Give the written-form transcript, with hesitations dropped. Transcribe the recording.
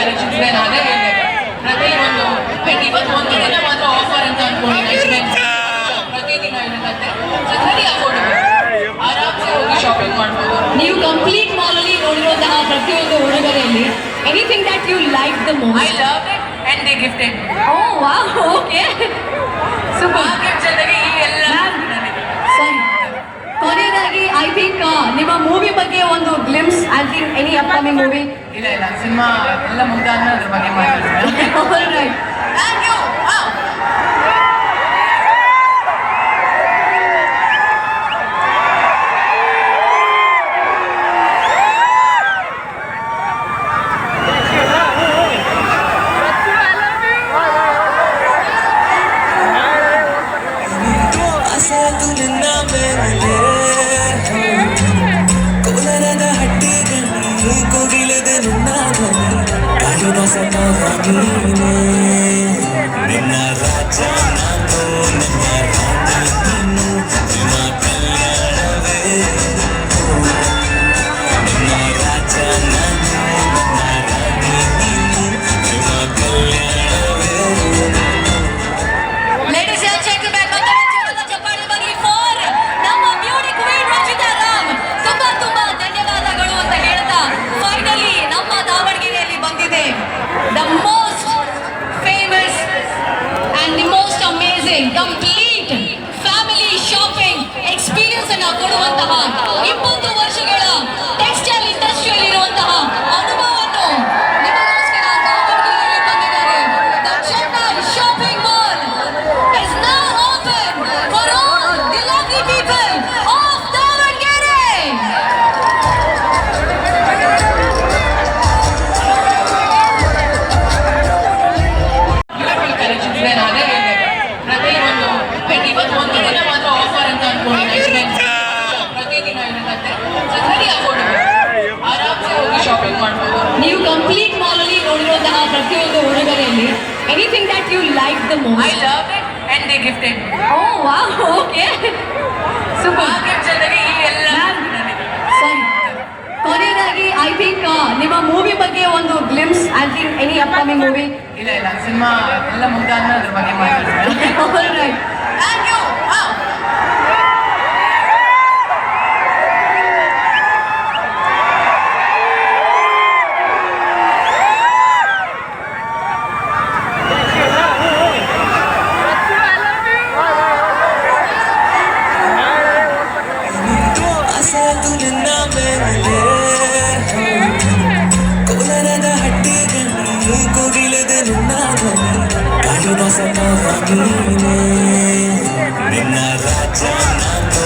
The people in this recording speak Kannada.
ಕಲೆಕ್ಷನ್ಸ್ ಇದೆ ನಾನೇ ಹೇಳಿದೆ ಪ್ರತಿ ಒಂದು ಬಟ್ ಇವತ್ತು ಒಂದು ದಿನ ಮಾತ್ರ ಆಫರ್ ಅಂತ ಅನ್ಕೊಂಡಿದ್ದೀನಿ ಪ್ರತಿ ದಿನ ಇರುತ್ತೆ ಸೊ ವೆರಿ ಅಫೋರ್ಡಬಲ್ ಆರಾಮ್ಸೆ ಹೋಗಿ ಶಾಪಿಂಗ್ ಮಾಡ್ಬೋದು ನೀವು ಕಂಪ್ಲೀಟ್ ಮಾಲ್ ಅಲ್ಲಿ ನೋಡಿರುವಂತಹ ಪ್ರತಿಯೊಂದು ಉಡುಗೊರೆಯಲ್ಲಿ anything that you like the most I love it and they gifted oh wow okay super gift ಜೊತೆಗೆ ಈ ಎಲ್ಲ ಸರಿ ಕೊನೆಯದಾಗಿ ಐ ಥಿಂಕ್ ನಿಮ್ಮ ಮೂವಿ ಬಗ್ಗೆ ಒಂದು glimpse I think any upcoming movie ಇಲ್ಲ ಇಲ್ಲ ಸಿನಿಮಾ ಎಲ್ಲ ಮುಗ್ದಾದ್ಮೇಲೆ ಅದ್ರ ಬಗ್ಗೆ ಮಾತಾಡ್ತೀನಿ ರೈಟ್ ಥ್ಯಾಂಕ್ ಯು ಕೋಲಾರದ ಹಟ್ಟಿಗಲ್ಲಿ ಕೋಗಿಲೆದೆ ನಿನ್ನ ರಾಜ ನಾನು ನನ್ನ ರಾಣಿ ನೀನು ನಿಮ್ಮ ಕಲ್ಯಾಣವೇ ನಿನ್ನ ರಾಜ ನಾನು ನನ್ನ ರಾಣಿ ನೀನು ನಿಮ್ಮ ಕಲ್ಯಾಣವೇ ಲೇಡೀಸ್ ಅಂಡ್ ಜೆಂಟಲ್ಮೆನ್ ಮತ್ತೊಂದು ಚಪ್ಪಾಳೆ ಬರಲಿ ಫಾರ್ ನಮ್ಮ ಬ್ಯೂಟಿ ಕ್ವೀನ್ ರಂಜಿತಾ ರಾಮ್ ತುಂಬಾ ಧನ್ಯವಾದಗಳು ಅಂತ ಹೇಳ್ತಾ ಫೈನಲಿ ನಮ್ಮ ದಾವಣಗೆರೆಯಲ್ಲಿ ಬಂದಿದೆ the most famous and the most amazing complete family shopping experience ಅನ್ನು ಕೊಡುವಂತಹ 20 ವರ್ಷಗಳ ಟೆಕ್ಸ್ಟೈಲ್ ಇಂಡಸ್ಟ್ರಿಯಲ್ಲಿ ಇರುವಂತಹ ಅನುಭವವನ್ನು ನಿಮಗೋಸ್ಕರ ದಾವಣಗೆರೆಯಲ್ಲಿ ಬಂದಿದ್ದಾರೆ the Chennai shopping mall is now open for all the lovely people of Davangere. Beautiful collections ಇದೆ ನಾನೇ ಹೇಳಿದೆ ಪ್ರತಿ ಒಂದು ಬಟ್ ಇವತ್ತು ಒಂದು ದಿನ ಮಾತ್ರ ಆಫರ್ ಅಂತ ಅನ್ಕೊಂಡಿದ್ದೀನಿ ಪ್ರತಿ ದಿನ ಇರುತ್ತೆ ಸೊ ವೆರಿ ಅಫೋರ್ಡಬಲ್ ಆರಾಮ್ಸೆ ಹೋಗಿ ಶಾಪಿಂಗ್ ಮಾಡ್ಬೋದು ನೀವು ಕಂಪ್ಲೀಟ್ ಮಾಲ್ ಅಲ್ಲಿ ನೋಡಿರುವಂತಹ ಪ್ರತಿಯೊಂದು ಉಡುಗೊರೆಯಲ್ಲಿ anything that you like the I most love it and they gifted oh wow okay super gift ಜೊತೆಗೆ ಈ ಎಲ್ಲ ಸರಿ ಕೊನೆಯದಾಗಿ ಐ ಥಿಂಕ್ ನಿಮ್ಮ ಮೂವಿ ಬಗ್ಗೆ ಒಂದು glimpse I think any upcoming movie ಇಲ್ಲ ಇಲ್ಲ ಸಿನಿಮಾ ಎಲ್ಲ ಮುಗ್ದಾದ್ಮೇಲೆ ಅದ್ರ ಬಗ್ಗೆ ಮಾತಾಡ್ತೀನಿ ರೈಟ್ ಥ್ಯಾಂಕ್ ಯು ನಿನ್ನ ಮೇಲೆ ಕೋಲಾರದ ಹಟ್ಟಿಗಲ್ಲಿ ಕೋಗಿಲೆದೆ ನಿನ್ನ ರಾಜ ನಾನು